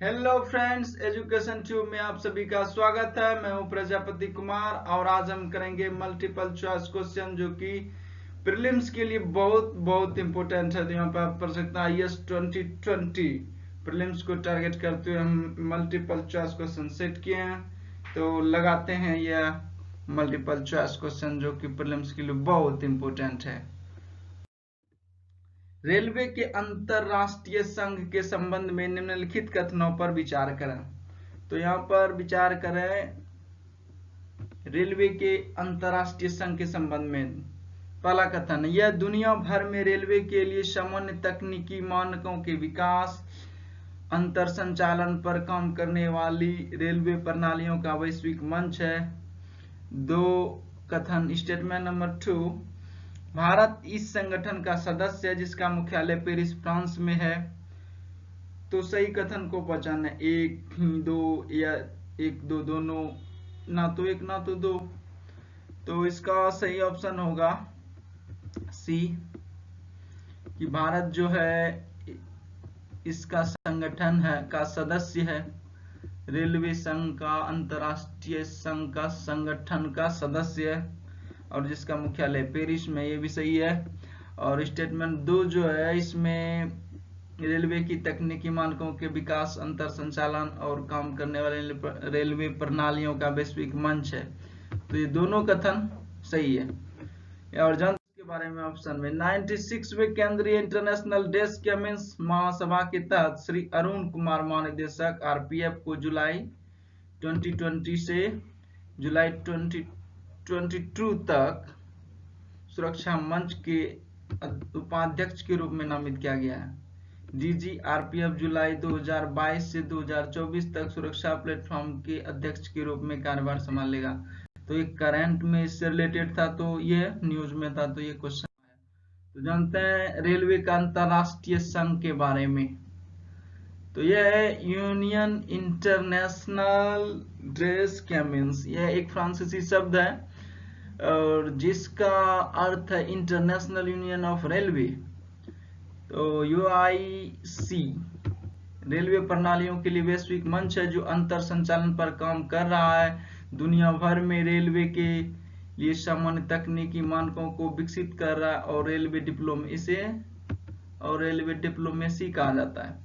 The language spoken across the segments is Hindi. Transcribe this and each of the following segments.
हेलो फ्रेंड्स, एजुकेशन ट्यूब में आप सभी का स्वागत है। मैं हूं प्रजापति कुमार और आज हम करेंगे मल्टीपल चॉइस क्वेश्चन जो कि प्रीलिम्स के लिए बहुत बहुत इंपॉर्टेंट है। तो यहाँ पे आप पढ़ सकते हैं IAS 2020 प्रीलिम्स को टारगेट करते हुए हम मल्टीपल चॉइस क्वेश्चन सेट किए हैं। तो लगाते हैं यह मल्टीपल चॉइस क्वेश्चन जो कि प्रीलिम्स के लिए बहुत इंपॉर्टेंट है। रेलवे के अंतरराष्ट्रीय संघ के संबंध में निम्नलिखित कथनों पर विचार करें। तो यहाँ पर विचार करें रेलवे के अंतरराष्ट्रीय संघ के संबंध में। पहला कथन, यह दुनिया भर में रेलवे के लिए सामान्य तकनीकी मानकों के विकास, अंतर संचालन पर काम करने वाली रेलवे प्रणालियों का वैश्विक मंच है। दो कथन, स्टेटमेंट नंबर 2, भारत इस संगठन का सदस्य है जिसका मुख्यालय पेरिस फ्रांस में है। तो सही कथन को पहचानना, एक ही दो या एक दो दोनों, ना तो एक ना तो दो। तो इसका सही ऑप्शन होगा सी कि भारत जो है इसका संगठन है का सदस्य है, रेलवे संघ का, अंतरराष्ट्रीय संघ का संगठन का सदस्य है और जिसका मुख्यालय पेरिस में, ये भी सही है। और स्टेटमेंट 2 जो है इसमें रेलवे की तकनीकी मानकों के विकास, अंतर संचालन और काम करने वाले रेलवे प्रणालियों का वैश्विक मंच है। तो ये दोनों कथन सही है। और जनता के बारे में ऑप्शन में 96वें केंद्रीय इंटरनेशनल डेस्क केमिन्स महासभा के तहत श्री अरुण कुमार महानिदेशक RPF को जुलाई 2020 से जुलाई 2022 तक सुरक्षा मंच के उपाध्यक्ष के रूप में नामित किया गया है। DG RPF जुलाई 2022 से 2024 तक सुरक्षा प्लेटफॉर्म के अध्यक्ष के रूप में कार्यभार संभालेगा। तो ये करंट में इससे रिलेटेड था, तो ये न्यूज में था, तो ये क्वेश्चन है। तो जानते हैं रेलवे का अंतरराष्ट्रीय संघ के बारे में। तो यह है यूनियन इंटरनेशनल ड्रेस कैमिन्स। यह एक फ्रांसीसी शब्द है और जिसका अर्थ है इंटरनेशनल यूनियन ऑफ रेलवे। तो UIC रेलवे प्रणालियों के लिए वैश्विक मंच है जो अंतर संचालन पर काम कर रहा है। दुनिया भर में रेलवे के लिए सामान्य तकनीकी मानकों को विकसित कर रहा है और रेलवे डिप्लोमेसी कहा जाता है।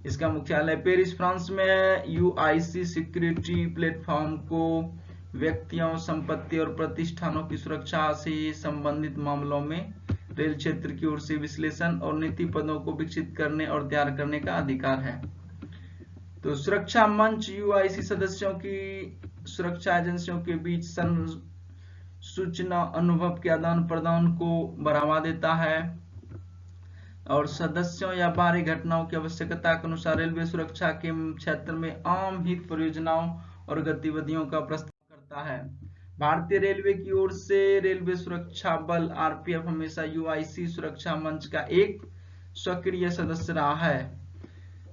इसका मुख्यालय पेरिस फ्रांस में है। UIC सिक्योरिटी प्लेटफॉर्म को व्यक्तियों, संपत्ति और प्रतिष्ठानों की सुरक्षा से संबंधित मामलों में रेल क्षेत्र की ओर से विश्लेषण और नीति पदों को विकसित करने और तैयार करने का अधिकार है। तो सुरक्षा मंच UIC सदस्यों की सुरक्षा एजेंसियों के बीच सूचना अनुभव के आदान प्रदान को बढ़ावा देता है और सदस्यों या बाहरी घटनाओं की आवश्यकता के अनुसार रेलवे सुरक्षा के क्षेत्र में आम हित परियोजनाओं और गतिविधियों का प्रस्ताव करता है। भारतीय रेलवे की ओर से रेलवे सुरक्षा बल RPF हमेशा UIC सुरक्षा मंच का एक सक्रिय सदस्य रहा है।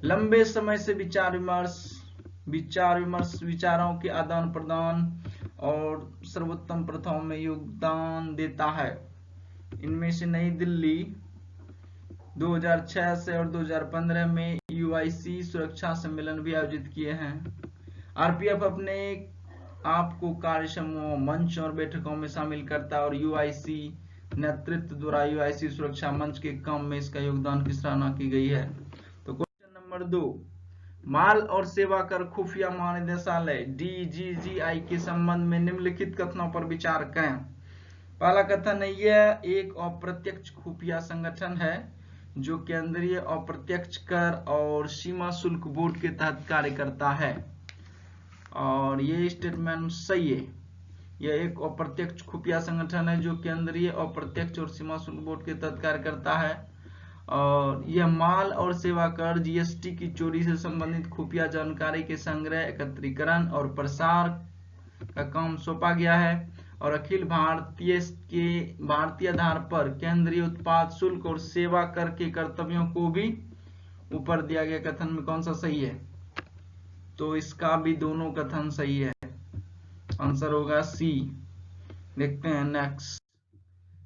लंबे समय से विचार विमर्श, विचारों के आदान प्रदान और सर्वोत्तम प्रथाओं में योगदान देता है। इनमें से नई दिल्ली 2006 से और 2015 में UIC सुरक्षा सम्मेलन भी आयोजित किए हैं। RPF अपने आपको कार्य समूह, मंच और बैठकों में शामिल करता है और UIC नेतृत्व द्वारा UIC सुरक्षा मंच के काम में इसका योगदान की सराहना की गई है। तो क्वेश्चन नंबर 2, माल और सेवा कर खुफिया महानिदेशालय DGGI के संबंध में निम्नलिखित कथनों पर विचार करें। पहला कथन है, यह एक अप्रत्यक्ष खुफिया संगठन है जो केंद्रीय अप्रत्यक्ष कर और सीमा शुल्क बोर्ड के तहत कार्य करता है। और ये स्टेटमेंट सही है। यह एक अप्रत्यक्ष खुफिया संगठन है जो केंद्रीय अप्रत्यक्ष और सीमा शुल्क बोर्ड के तहत कार्य करता है और यह माल और सेवा कर GST की चोरी से संबंधित खुफिया जानकारी के संग्रह, एकत्रीकरण और प्रसार का काम सौंपा गया है और अखिल भारतीय आधार पर केंद्रीय उत्पाद शुल्क और सेवा कर के कर्तव्यों को भी ऊपर दिया गया कथन में कौन सा सही है? तो इसका भी दोनों कथन सही है, आंसर होगा सी। देखते हैं नेक्स्ट।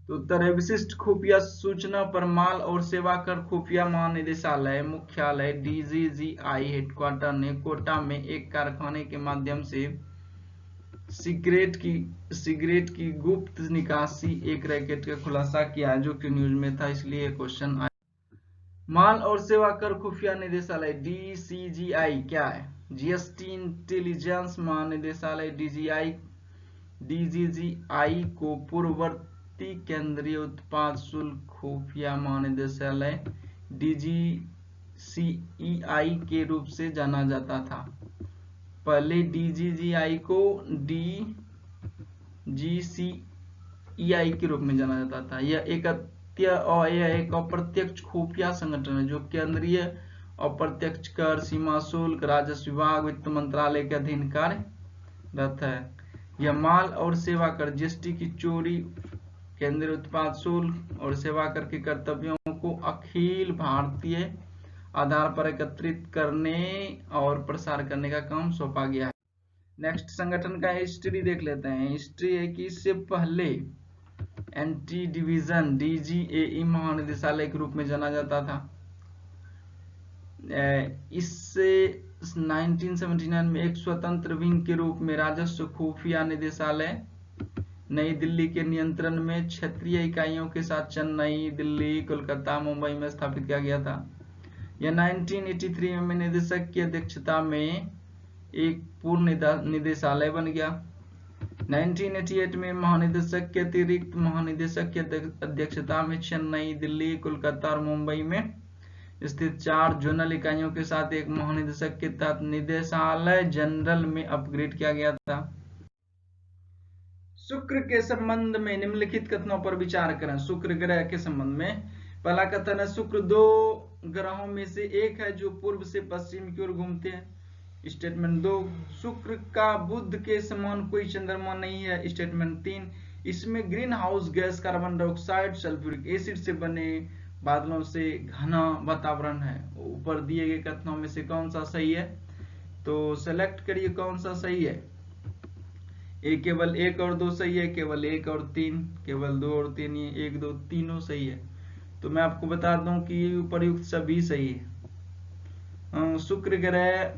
तो उत्तर है विशिष्ट खुफिया सूचना पर माल और सेवा कर खुफिया महानिदेशालय मुख्यालय DGGI हेडक्वार्टर ने कोटा में एक कारखाने के माध्यम से सिगरेट की गुप्त निकासी एक रैकेट का खुलासा किया है, जो कि न्यूज में था, इसलिए क्वेश्चन आया। माल और सेवा कर खुफिया निदेशालय DCGI क्या है? GST इंटेलिजेंस महानिदेशालय DGGI को पूर्ववर्ती केंद्रीय उत्पाद शुल्क खुफिया महानिदेशालय DGCEI के रूप से जाना जाता था। पहले DGGI को DGCEI के रूप में जाना जाता था। यह एक अप्रत्यक्ष खुफिया संगठन है जो केंद्रीय अप्रत्यक्ष कर, सीमा शुल्क, राजस्व विभाग, वित्त मंत्रालय के अधीन कार्यरत है। यह माल और सेवा कर GST की चोरी, केंद्रीय उत्पाद शुल्क और सेवा कर के कर्तव्यों को अखिल भारतीय आधार पर एकत्रित करने और प्रसार करने का काम सौंपा गया है। नेक्स्ट संगठन का हिस्ट्री देख लेते हैं। हिस्ट्री है कि इससे पहले एंटी डिवीजन DGAE महानिदेशालय के रूप में जाना जाता था। इससे 1979 में एक स्वतंत्र विंग के रूप में राजस्व खुफिया निदेशालय नई दिल्ली के नियंत्रण में क्षेत्रीय इकाइयों के साथ चेन्नई, दिल्ली, कोलकाता, मुंबई में स्थापित किया गया था। यह 1983 में निदेशक की अध्यक्षता में एक पूर्ण निदेशालय बन गया। 1988 में महानिदेशक के अतिरिक्त महानिदेशक की अध्यक्षता में चेन्नई, दिल्ली, कोलकाता और मुंबई में स्थित 4 जोनल इकाइयों के साथ एक महानिदेशक के तहत निदेशालय जनरल में अपग्रेड किया गया था। शुक्र के संबंध में निम्नलिखित कथनों पर विचार करें। शुक्र ग्रह के संबंध में पहला कथन है, शुक्र 2 ग्रहों में से एक है जो पूर्व से पश्चिम की ओर घूमते हैं। स्टेटमेंट 2, शुक्र का बुध के समान कोई चंद्रमा नहीं है। स्टेटमेंट 3, इसमें green house gas carbon dioxide sulphuric acid से बने बादलों से घना वातावरण है। ऊपर दिए गए कथनों में से कौन सा सही है? तो सेलेक्ट करिए कौन सा सही है। केवल 1 और 2 सही है, केवल 1 और 3, केवल 2 और 3, ये 1, 2 तीनों सही है। तो मैं आपको बता दूं कि उपर्युक्त सभी सही है। शुक्र ग्रह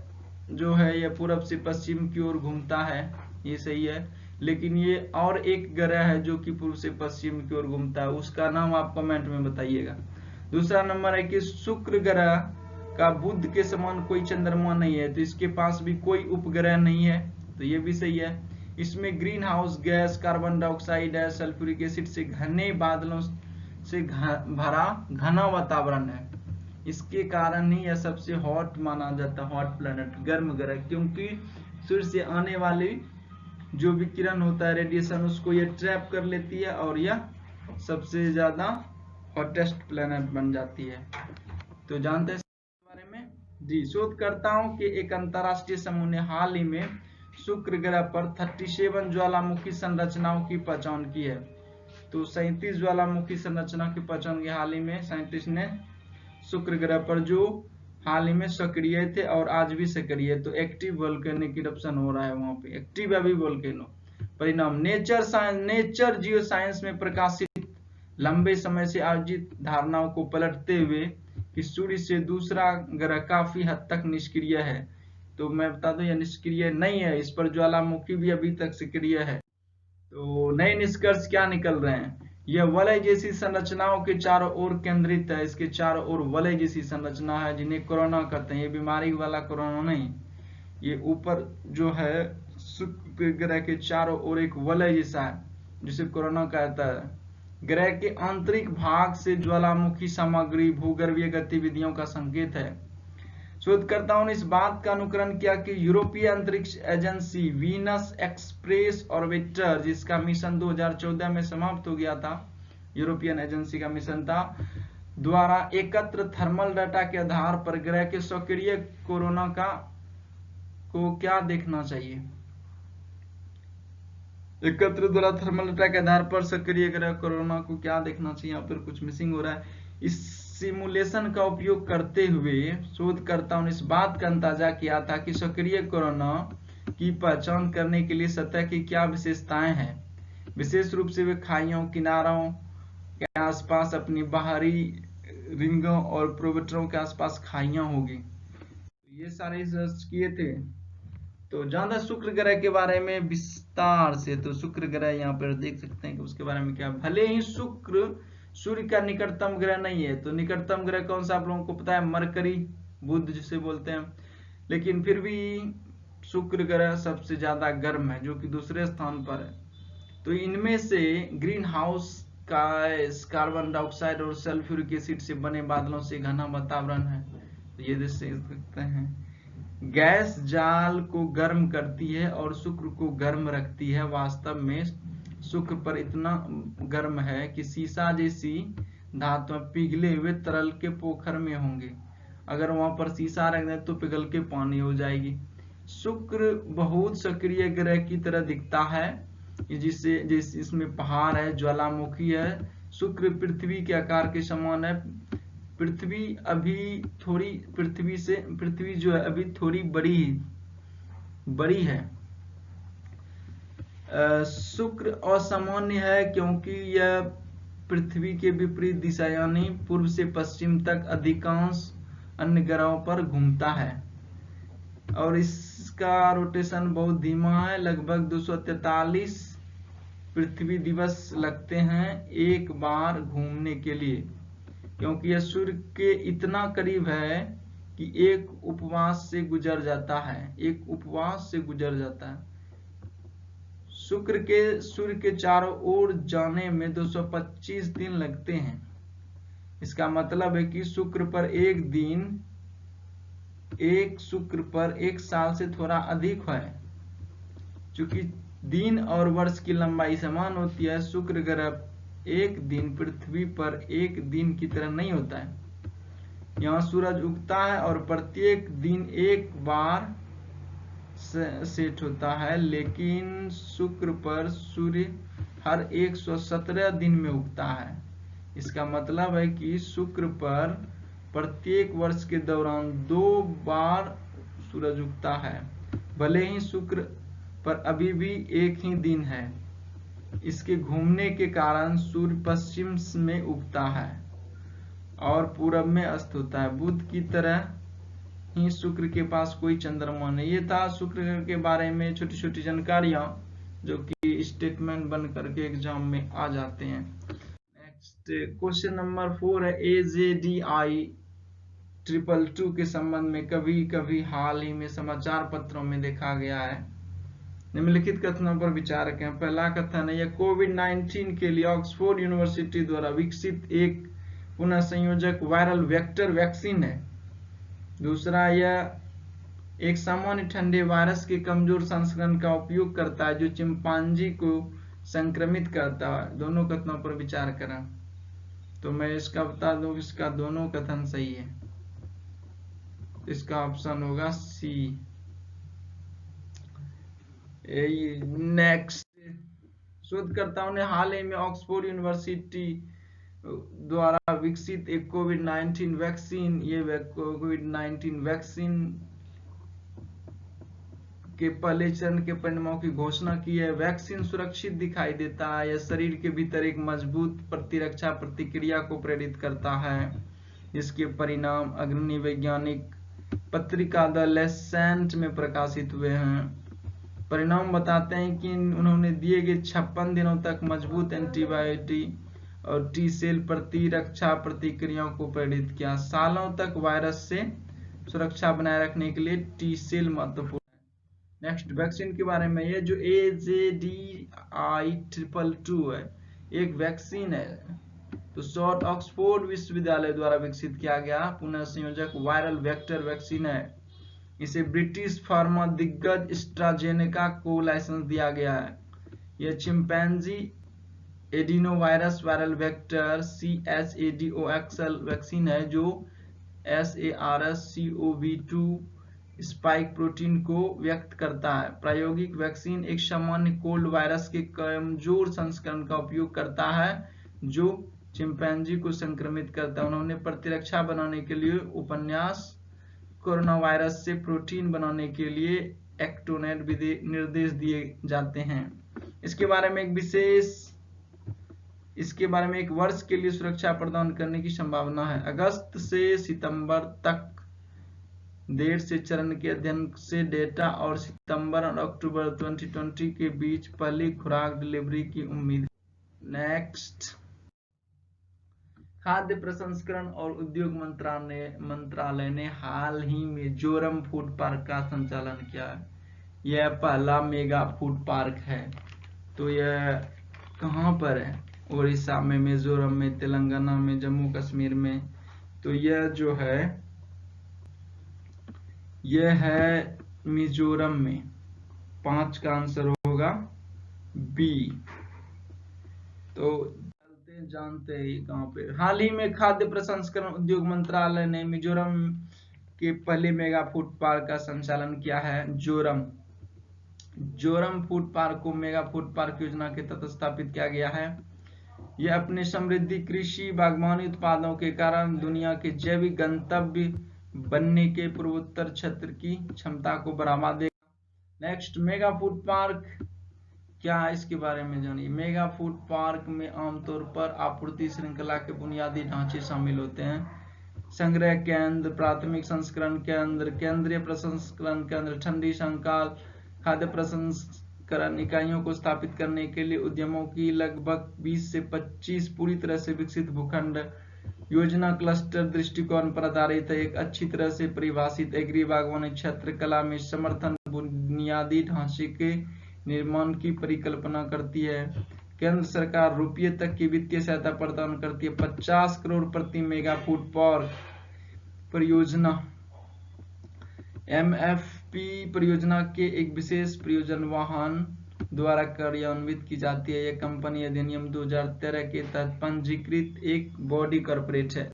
जो है यह पूरब से पश्चिम की ओर घूमता है, ये सही है। लेकिन ये और एक ग्रह है जो कि पूर्व से पश्चिम की ओर घूमता है, उसका नाम आप कमेंट में बताइएगा। दूसरा नंबर है कि शुक्र ग्रह का बुध के समान कोई चंद्रमा नहीं है, तो इसके पास भी कोई उपग्रह नहीं है, तो ये भी सही है। इसमें green house gas carbon dioxide है, सल्फ्यूरिक एसिड से घने बादलों से भरा घना वातावरण है, इसके कारण ही यह सबसे हॉट माना जाता है, हॉट प्लैनेट, गर्म ग्रह, क्योंकि सूर्य से आने वाली जो विकिरण होता है रेडिएशन, उसको यह ट्रैप कर लेती है और यह सबसे ज्यादा हॉटेस्ट प्लैनेट बन जाती है। तो जानते हैं इसके बारे में जी। शोधकर्ताओं के एक अंतरराष्ट्रीय समूह ने हाल ही में शुक्र ग्रह पर 37 ज्वालामुखी संरचनाओं की पहचान की है। तो 37 ज्वालामुखी संरचना की पहचान की हाल ही में साइंटिस्ट ने शुक्र ग्रह पर, जो हाल ही में सक्रिय थे और आज भी सक्रिय है। तो एक्टिव वोल्केनिक इरप्शन हो रहा है वहां पे, एक्टिव अभी वोल्केनो। परिणाम नेचर जियो साइंस में प्रकाशित लंबे समय से आयोजित धारणाओं को पलटते हुए कि सूर्य से दूसरा ग्रह काफी हद तक निष्क्रिय है। तो मैं बता दूं यह निष्क्रिय नहीं है, इस पर ज्वालामुखी भी अभी तक सक्रिय है। तो नए निष्कर्ष क्या निकल रहे हैं? यह वलय जैसी संरचनाओं के चारों ओर केंद्रित है, इसके चारों ओर वलय जैसी संरचना है जिन्हें कोरोना कहते हैं। ये बीमारी वाला कोरोना नहीं, ये ऊपर जो है शुक्र ग्रह के चारों ओर एक वलय जैसा है जिसे कोरोना कहता है। ग्रह के आंतरिक भाग से ज्वालामुखी सामग्री भूगर्भीय गतिविधियों का संकेत है। शोधकर्ताओं ने इस बात का अनुकरण किया कि यूरोपीय अंतरिक्ष एजेंसी वीनस एक्सप्रेस ऑर्बिटर, जिसका मिशन 2014 में समाप्त हो गया था, यूरोपियन एजेंसी का मिशन था, द्वारा एकत्र थर्मल डाटा के आधार पर ग्रह के सक्रिय कोरोना को क्या देखना चाहिए? एकत्र द्वारा थर्मल डाटा के आधार पर सक्रिय ग्रह कोरोना को क्या देखना चाहिए? यहाँ पर कुछ मिसिंग हो रहा है। इस सिमुलेशन का उपयोग करते हुए शोधकर्ताओं ने इस बात का अंदाजा किया था कि सक्रिय कोरोना की पहचान करने के लिए सतह की क्या विशेषताएं हैं। विशेष रूप से वे खाइयों, किनारों के आसपास अपनी बाहरी रिंगों और प्रोबेटरों के आसपास खाइयां होगी। ये सारे रिसर्च किए थे। तो ज्यादा शुक्र ग्रह के बारे में विस्तार से, तो शुक्र ग्रह यहाँ पर देख सकते हैं कि उसके बारे में क्या, भले ही शुक्र सूर्य का निकटतम ग्रह नहीं है, तो निकटतम ग्रह कौन सा आप लोगों को पता है? मरकरी, बुध जिसे बोलते हैं, लेकिन फिर भी शुक्र ग्रह सबसे ज्यादा गर्म है, जो कि दूसरे स्थान पर है। तो इनमें से ग्रीन हाउस का कार्बन डाइऑक्साइड और सल्फ्यूरिक एसिड से बने बादलों से घना वातावरण है। तो ये देख सकते हैं, गैस जाल को गर्म करती है और शुक्र को गर्म रखती है। वास्तव में शुक्र पर इतना गर्म है कि सीसा जैसी धातुएं पिघले हुए तरल के पोखर में होंगे। अगर वहां पर सीसा रख दें तो पिघल के पानी हो जाएगी। शुक्र बहुत सक्रिय ग्रह की तरह दिखता है, इसमें पहाड़ है, ज्वालामुखी है। शुक्र पृथ्वी के आकार के समान है। पृथ्वी जो है अभी थोड़ी बड़ी है। शुक्र असामान्य है क्योंकि यह पृथ्वी के विपरीत दिशा यानी पूर्व से पश्चिम तक अधिकांश अन्य ग्रहों पर घूमता है, और इसका रोटेशन बहुत धीमा है। लगभग 243 पृथ्वी दिवस लगते हैं एक बार घूमने के लिए, क्योंकि यह सूर्य के इतना करीब है कि एक उपवास से गुजर जाता है। शुक्र के सूर्य के चारों ओर जाने में 225 दिन लगते हैं। इसका मतलब है कि शुक्र पर एक साल से थोड़ा अधिक है। चूंकि दिन और वर्ष की लंबाई समान होती है, शुक्र ग्रह एक दिन पृथ्वी पर एक दिन की तरह नहीं होता है। यहाँ सूरज उगता है और प्रत्येक दिन एक बार सेट होता है, लेकिन शुक्र पर सूर्य हर 117 दिन में उगता है। इसका मतलब है कि शुक्र पर प्रत्येक वर्ष के दौरान 2 बार सूरज उगता है। भले ही शुक्र पर अभी भी एक ही दिन है, इसके घूमने के कारण सूर्य पश्चिम में उगता है और पूरब में अस्त होता है। बुध की तरह ही शुक्र के पास कोई चंद्रमा नहीं। ये था शुक्र ग्रह के बारे में छोटी छोटी जानकारियां, जो कि स्टेटमेंट बन करके एग्जाम में आ जाते हैं। नेक्स्ट क्वेश्चन नंबर 4 है, AJDI 222 के संबंध में कभी कभी हाल ही में समाचार पत्रों में देखा गया है। निम्नलिखित कथनों पर विचार करें। पहला कथन है, यह कोविड-19 के लिए ऑक्सफोर्ड यूनिवर्सिटी द्वारा विकसित एक पुनः संयोजक वायरल वेक्टर वैक्सीन है। दूसरा, यह एक सामान्य ठंडे वायरस के कमजोर संस्करण का उपयोग करता है जो चिंपांजी को संक्रमित करता है। दोनों कथनों पर विचार करें। तो मैं इसका बता दूं, इसका दोनों कथन सही है। इसका ऑप्शन होगा सी। नेक्स्ट, शोधकर्ताओं ने हाल ही में ऑक्सफोर्ड यूनिवर्सिटी द्वारा विकसित एक कोविड-19 वैक्सीन, ये कोविड-19 वैक्सीन के पहले चरण के परिणामों की घोषणा की है। वैक्सीन सुरक्षित दिखाई देता है। यह शरीर के भीतर एक मजबूत प्रतिरक्षा प्रतिक्रिया को प्रेरित करता है, जिसके परिणाम अग्रणी वैज्ञानिक पत्रिका द लैंसेट में प्रकाशित हुए हैं। परिणाम बताते हैं कि उन्होंने दिए गए 56 दिनों तक मजबूत एंटीबॉडी और टी सेल प्रतिरक्षा प्रतिक्रियाओं को प्रेरित किया। सालों तक वायरस से सुरक्षा बनाए रखने के लिए टी सेल महत्वपूर्ण है। नेक्स्ट, वैक्सीन के बारे में, ये जो AJDI 222 है, एक वैक्सीन है। तो शॉर्ट ऑक्सफोर्ड विश्वविद्यालय द्वारा विकसित किया गया पुनः संयोजक वायरल वेक्टर वैक्सीन है। इसे ब्रिटिश फार्मा दिग्गज एस्ट्राजेनेका को लाइसेंस दिया गया है। यह chimpanzee adenovirus viral vector CSADOXL vaccine है, जो SARS-CoV-2 स्पाइक प्रोटीन को व्यक्त करता है। प्रायोगिक वैक्सीन एक सामान्य कोल्ड वायरस के कमजोर संस्करण का उपयोग करता है जो चिंपैंजी को संक्रमित करता है। उन्होंने प्रतिरक्षा बनाने के लिए उपन्यास कोरोना वायरस से प्रोटीन बनाने के लिए एक्टोनेट निर्देश दिए जाते हैं। इसके बारे में एक विशेष इसके बारे में एक वर्ष के लिए सुरक्षा प्रदान करने की संभावना है। अगस्त से सितंबर तक देर से चरण के अध्ययन से डेटा और सितंबर और अक्टूबर 2020 के बीच पहली खुराक डिलीवरी की उम्मीद। नेक्स्ट, खाद्य प्रसंस्करण और उद्योग मंत्रालय ने हाल ही में जोरम फूड पार्क का संचालन किया है। यह पहला मेगा फूड पार्क है। तो यह कहाँ पर है? उड़ीसा में, मिजोरम में, तेलंगाना में, जम्मू कश्मीर में। तो यह जो है यह है मिजोरम में। 5 का आंसर होगा बी। तो जानते हैं कहाँ पे। हाल ही में खाद्य प्रसंस्करण उद्योग मंत्रालय ने मिजोरम के पहले मेगा फूड पार्क का संचालन किया है। जोरम फूड पार्क को मेगा फूड पार्क योजना के तहत स्थापित किया गया है। यह अपने समृद्धि कृषि बागवानी उत्पादों के कारण दुनिया के जैविक गंतव्य बनने के पूर्वोत्तर क्षेत्र की क्षमता को बढ़ावा देगा। नेक्स्ट, मेगा फूड पार्क क्या है, इसके बारे में जानिए। मेगा फूड पार्क में आमतौर पर आपूर्ति श्रृंखला के बुनियादी ढांचे शामिल होते हैं। संग्रह केंद्र, प्राथमिक संस्करण केंद्र, केंद्रीय प्रसंस्करण केंद्र, ठंडी संकाल, खाद्य प्रसंस्करण इकाइयों को स्थापित करने के लिए उद्यमों की लगभग 20 से 25 पूरी तरह से विकसित भूखंड योजना क्लस्टर दृष्टिकोण पर आधारित है। एक अच्छी तरह से परिभाषित एग्री बागवानी क्षेत्र कला में समर्थन बुनियादी ढांचे के निर्माण की परिकल्पना करती है। केंद्र सरकार रुपये तक की वित्तीय सहायता प्रदान करती है। 50 करोड़ प्रति मेगा फूड पार्क परियोजना MFP परियोजना के एक विशेष परियोजना वाहन द्वारा कार्यान्वित की जाती है। यह कंपनी अधिनियम 2013 के तहत पंजीकृत एक बॉडी कॉर्पोरेट है।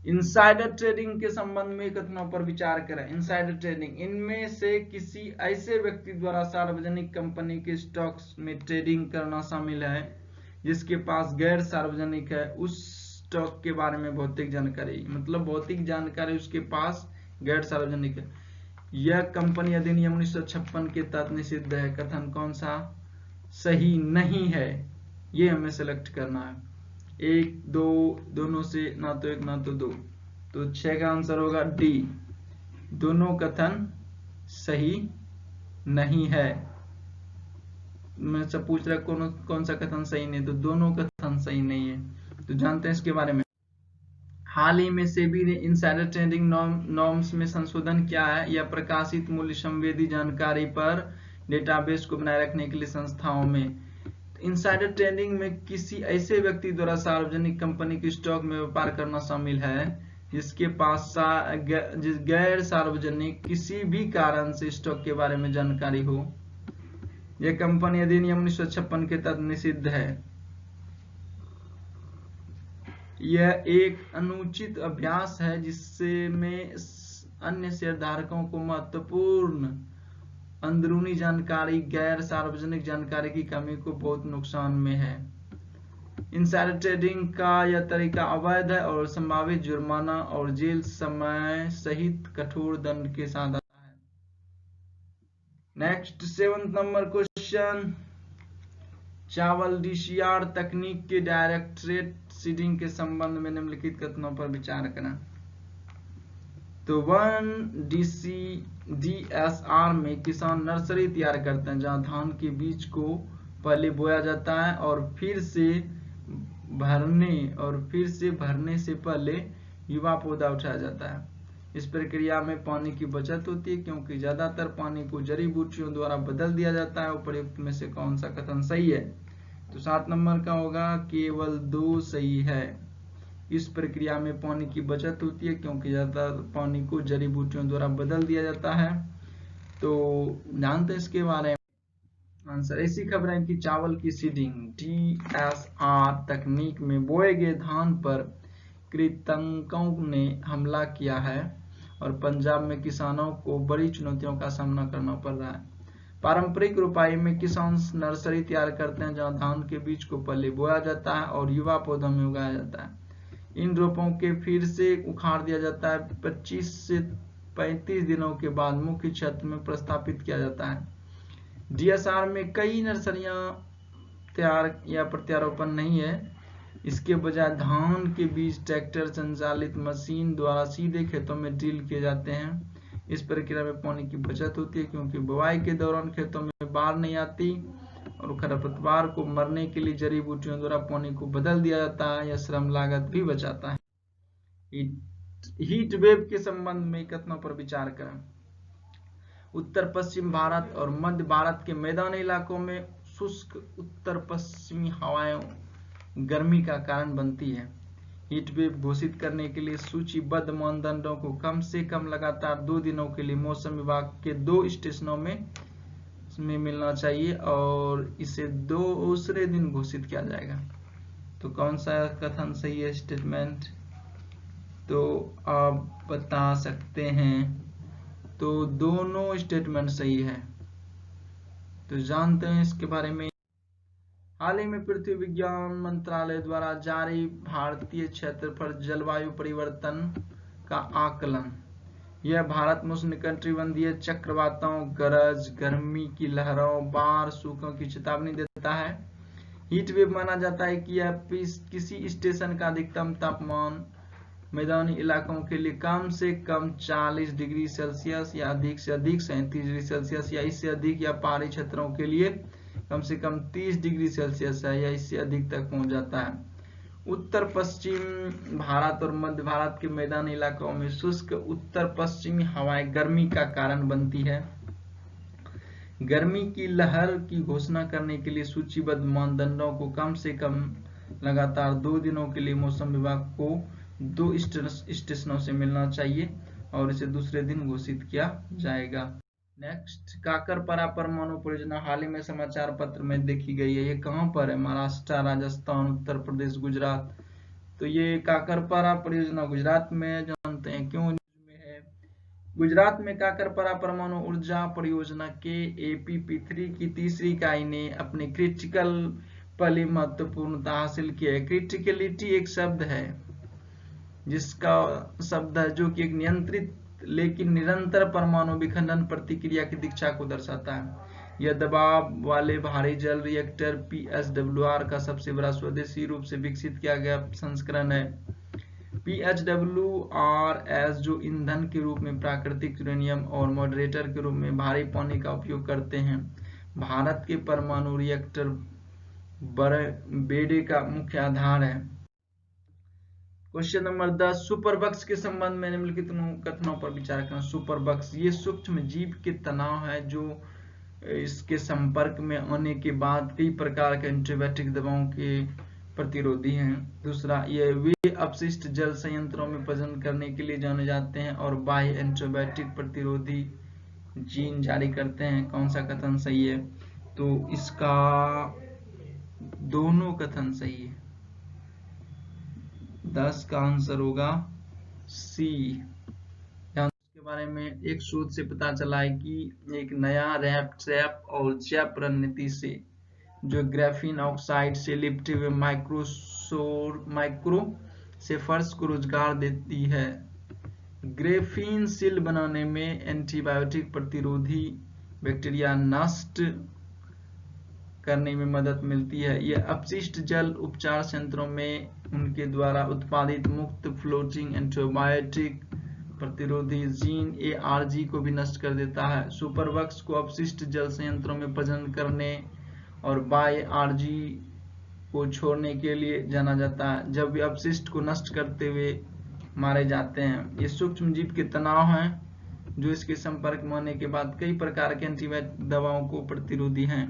इनसाइडर ट्रेडिंग के संबंध में कथनों पर विचार करें। इनसाइडर ट्रेडिंग, इनमें से किसी ऐसे व्यक्ति द्वारा सार्वजनिक कंपनी के स्टॉक्स में ट्रेडिंग करना शामिल है जिसके पास गैर सार्वजनिक है उस स्टॉक के बारे में भौतिक जानकारी, मतलब भौतिक जानकारी उसके पास गैर सार्वजनिक है। यह कंपनी अधिनियम 1956 के तहत निषिद्ध है। कथन कौन सा सही नहीं है, ये हमें सेलेक्ट करना है। 1, 2 दोनों से ना तो 1 ना तो 2, तो 6 का आंसर होगा डी। दोनों कथन सही नहीं है। मैं सब पूछ रहा कौन सा कथन सही नहीं, तो दोनों कथन सही नहीं है। तो जानते हैं इसके बारे में। हाल ही में सेबी ने इनसाइडर ट्रेडिंग नॉर्म्स में संशोधन किया है। यह प्रकाशित मूल्य संवेदी जानकारी पर डेटाबेस को बनाए रखने के लिए संस्थाओं में। इनसाइडर ट्रेडिंग में किसी ऐसे व्यक्ति द्वारा सार्वजनिक कंपनी के स्टॉक में व्यापार करना शामिल है जिसके पास गैर सार्वजनिक किसी भी कारण से स्टॉक के बारे में जानकारी हो। यह कंपनी अधिनियम 1956 के तहत निषिद्ध है। यह एक अनुचित अभ्यास है जिससे में अन्य शेयरधारकों को महत्वपूर्ण अंदरूनी जानकारी, गैर सार्वजनिक जानकारी की कमी को बहुत नुकसान में है। इनसाइडर ट्रेडिंग का यह तरीका अवैध है और संभावित जुर्माना और जेल समय सहित कठोर दंड के साथ आता है। नेक्स्ट, 7th नंबर क्वेश्चन, चावल DCR तकनीक के डायरेक्टरेट सीडिंग के संबंध में निम्नलिखित कथनों पर विचार करें। तो 1 DSR में किसान नर्सरी तैयार करते हैं जहां धान के बीज को पहले बोया जाता है और फिर से भरने से पहले युवा पौधा उठाया जाता है। इस प्रक्रिया में पानी की बचत होती है क्योंकि ज्यादातर पानी को जड़ी बूटियों द्वारा बदल दिया जाता है। उपर्युक्त में से कौन सा कथन सही है? तो 7 नंबर का होगा केवल 2 सही है। इस प्रक्रिया में पानी की बचत होती है क्योंकि ज्यादातर पानी को जड़ी बूटियों द्वारा बदल दिया जाता है। तो जानते हैं इसके बारे में आंसर। ऐसी खबर है कि चावल की सीडिंग DSR तकनीक में बोए गए धान पर कृंतकों ने हमला किया है और पंजाब में किसानों को बड़ी चुनौतियों का सामना करना पड़ रहा है। पारंपरिक रोपाई में किसान नर्सरी तैयार करते हैं जहां धान के बीज को पहले बोया जाता है और युवा पौधों में उगाया जाता है। इन रोपों के फिर से उखाड़ दिया जाता है। 25 से 35 दिनों के बाद मुख्य क्षेत्र में प्रस्थापित किया जाता है। DSR में कई नर्सरियां प्रत्यार या प्रत्यारोपण नहीं है। इसके बजाय धान के बीज ट्रैक्टर संचालित मशीन द्वारा सीधे खेतों में ड्रिल किए जाते हैं। इस प्रक्रिया में पानी की बचत होती है क्योंकि बुआई के दौरान खेतों में बाढ़ नहीं आती और खरपतवार को मरने के लिए जड़ी बूटियों द्वारा पानी को बदल दिया जाता है। यह श्रम लागत भी बचाता है। हीट वेव के संबंध में कथनों पर विचार करें। उत्तर पश्चिम भारत और मध्य भारत के मैदानी इलाकों में शुष्क उत्तर पश्चिमी हवाएं गर्मी का कारण बनती है। हीट वेव घोषित करने के लिए सूचीबद्ध मानदंडों को कम से कम लगातार 2 दिनों के लिए मौसम विभाग के 2 स्टेशनों में मिलना चाहिए और इसे दूसरे दिन घोषित किया जाएगा। तो कौन सा कथन सही है स्टेटमेंट, तो आप बता सकते हैं। तो दोनों स्टेटमेंट सही है। तो जानते हैं इसके बारे में। हाल ही में पृथ्वी विज्ञान मंत्रालय द्वारा जारी भारतीय क्षेत्रफल जलवायु परिवर्तन का आकलन। यह भारत में उष्णकटिबंधीय चक्रवातों, गरज, गर्मी की लहरों, बाढ़, सूखों की चेतावनी देता है। हीट वेव माना जाता है कि यह किसी स्टेशन का अधिकतम तापमान मैदानी इलाकों के लिए कम से कम 40 डिग्री सेल्सियस या अधिक से अधिक 37 डिग्री सेल्सियस या इससे अधिक, या पहाड़ी क्षेत्रों के लिए कम से कम 30 डिग्री सेल्सियस है या इससे अधिक तक पहुंच जाता है। उत्तर पश्चिम भारत और मध्य भारत के मैदानी इलाकों में शुष्क उत्तर पश्चिमी हवाएं गर्मी का कारण बनती है। गर्मी की लहर की घोषणा करने के लिए सूचीबद्ध मानदंडों को कम से कम लगातार 2 दिनों के लिए मौसम विभाग को 2 स्टेशनों से मिलना चाहिए और इसे दूसरे दिन घोषित किया जाएगा। नेक्स्ट, काकरपरा परमाणु परियोजना हाल ही में समाचार पत्र में देखी गई है। ये कहाँ पर है? महाराष्ट्र, राजस्थान, उत्तर प्रदेश, गुजरात। तो ये काकरपरा परियोजना गुजरात में, जानते हैं क्यों में है। गुजरात में काकरपरा परमाणु ऊर्जा परियोजना के APP3 की तीसरी इकाई ने अपनी क्रिटिकल पहली महत्वपूर्णता हासिल की है। क्रिटिकलिटी एक शब्द है जिसका शब्द है जो कि एक नियंत्रित लेकिन निरंतर परमाणु विखंडन प्रतिक्रिया की दीक्षा को दर्शाता है। यह दबाव वाले भारी जल रिएक्टर PHWR का सबसे बड़ा स्वदेशी रूप से विकसित किया गया संस्करण है। PHWRs जो ईंधन के रूप में प्राकृतिक यूरेनियम और मॉडरेटर के रूप में भारी पानी का उपयोग करते हैं, भारत के परमाणु रिएक्टर बेड़े का मुख्य आधार है। क्वेश्चन नंबर 10, सुपरबग्स के संबंध में निम्नलिखित कथनों पर विचार करें। सुपरबग्स ये सूक्ष्म जीव के तनाव है जो इसके संपर्क में आने के बाद कई प्रकार के एंटीबायोटिक दवाओं के प्रतिरोधी हैं। दूसरा, ये वे अपशिष्ट जल संयंत्रों में प्रजनन करने के लिए जाने जाते हैं और बाह्य एंटीबायोटिक प्रतिरोधी जीन जारी करते हैं। कौन सा कथन सही है? तो इसका दोनों कथन सही है। 10 का आंसर होगा सी। के बारे में एक शोध से पता चला है कि एक नया रैप ट्रैप और जैप रणनीति से जो ग्राफीन ऑक्साइड से लिपटे हुए माइक्रोसेफर्स को रोजगार देती है। ग्राफीन सील बनाने में एंटीबायोटिक प्रतिरोधी बैक्टीरिया नष्ट करने में मदद मिलती है। यह अपशिष्ट जल उपचार संयंत्रों में उनके द्वारा उत्पादित मुक्त फ्लोटिंग एंटीबायोटिक प्रतिरोधी जीन ARG को भी नष्ट कर देता है। सुपरबग्स को अपशिष्ट जल संयंत्रों में प्रजनन करने और बाह्य RG को छोड़ने के लिए जाना जाता है जब वे अपशिष्ट को नष्ट करते हुए मारे जाते हैं। ये सूक्ष्म जीव के तनाव हैं जो इसके संपर्क में आने के बाद कई प्रकार के एंटीबायोटिक दवाओं को प्रतिरोधी हैं।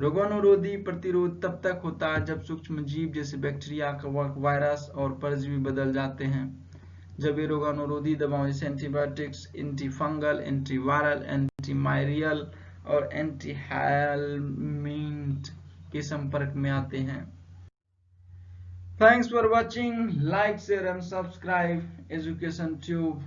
रोगाणुरोधी प्रतिरोध तब तक होता है जब सूक्ष्म जीव जैसे बैक्टीरिया, वायरस और परजीवी बदल जाते हैं। जब ये रोगाणुरोधी दवाओं जैसे एंटीबायोटिक्स, एंटीफंगल, एंटीवायरल, एंटीमायरियल और एंटीहेलमिंट के संपर्क में आते हैं। Thanks for watching. Like, share and subscribe education tube.